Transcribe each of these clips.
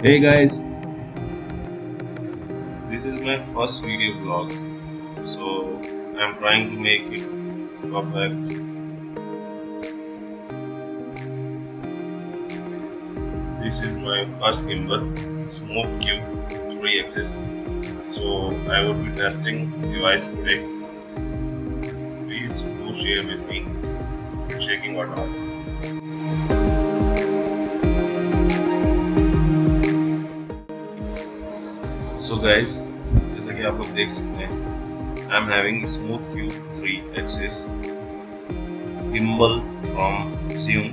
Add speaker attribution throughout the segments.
Speaker 1: Hey guys, this is my first video vlog, so I'm trying to make it perfect. This is my first gimbal, Smooth Cube 3 axis. So I would be testing device today. Please do share with me. It's shaking or not. So guys, जैसा कि आप लोग देख सकते हैं, I'm having Smooth Cube 3 axis gimbal from Zoom.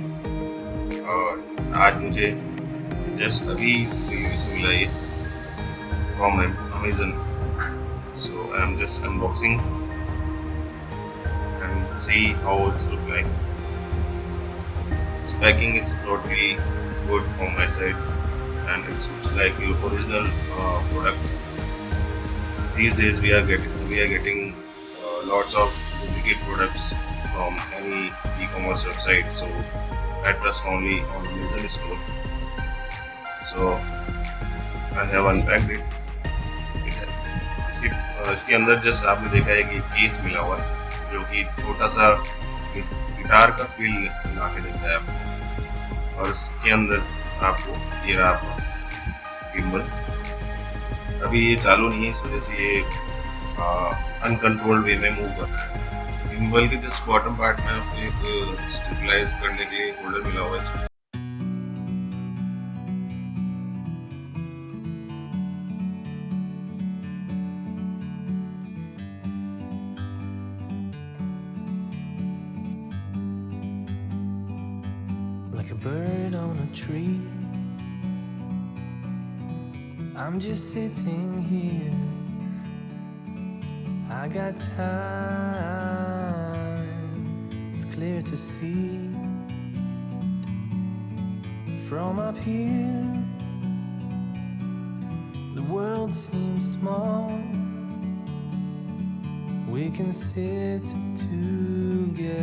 Speaker 1: और आज मुझे जस्ट अभी डिलीवरी से मिला ये from Amazon. So I'm just unboxing and see how it's look like. Its packing is totally good from my side, and it looks like your original product. These days we are getting lots of duplicate products from any e-commerce website. So I trust only on Amazon store. So I have unpacked it. इसके अंदर just आपने देखा है कि case मिला हुआ है जो कि छोटा सा गिटार का फील ला के देता है आपको, और इसके अंदर आपको ये रहा आपका गिम्बल। अभी ये चालू नहीं है, इस वजह से ये अनकंट्रोल्ड वे में मूव कर रहा है। गिम्बल के जस्ट बॉटम पार्ट में आपको एक स्टेबलाइज करने के लिए होल्डर मिला हुआ है इसमें।
Speaker 2: Like a bird on a tree, I'm just sitting here. I got time, it's clear to see. From up here, the world seems small. We can sit together.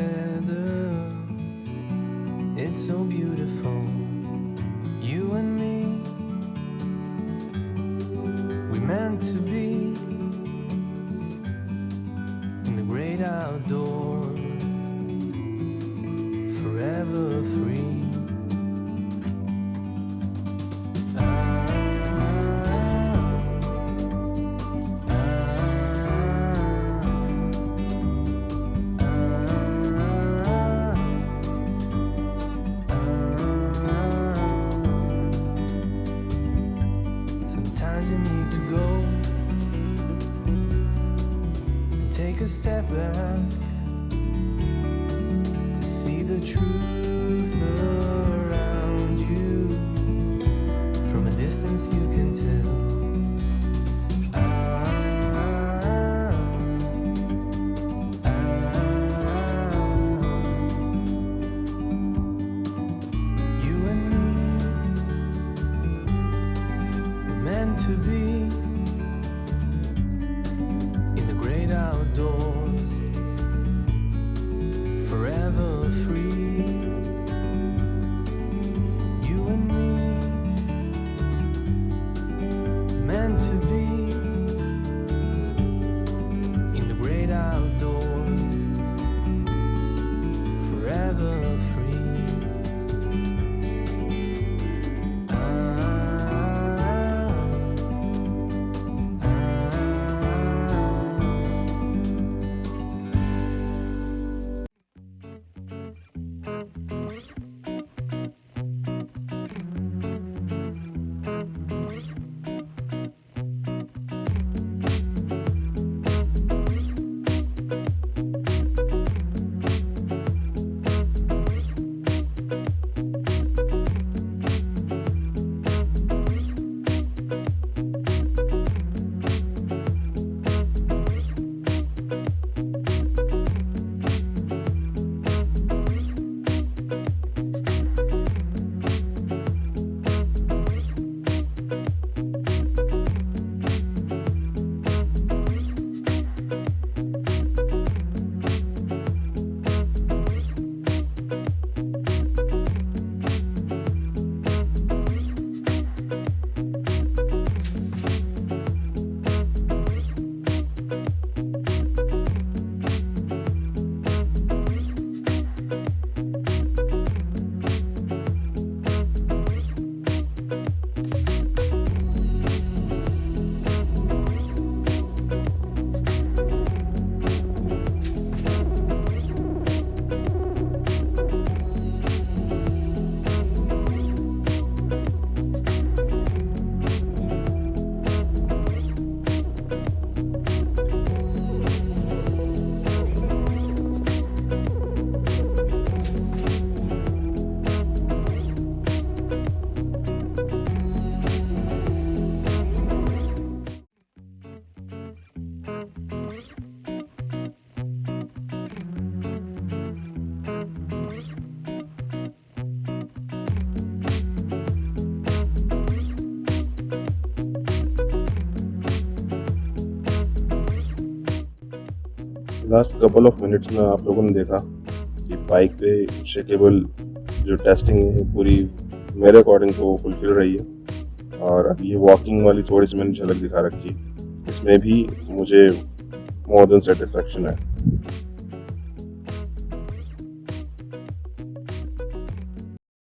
Speaker 2: It's so beautiful, you and me. We meant to be in the great outdoors, forever free. Sometimes you need to go and take a step back to see the truth around you. From a distance you can tell. You and me meant to be in the great outdoors, forever free. You and me meant to be in the great outdoors, forever free.
Speaker 3: Last couple of minutes में आप लोगों ने देखा कि bike पे शेकेबल जो testing है पूरी मेरे अकॉर्डिंग तो फुलफिल रही है। और अब ये वॉकिंग वाली थोड़ी सी मैंने झलक दिखा रखी, इसमें भी मुझे मोर देन सेटिस्फेक्शन है।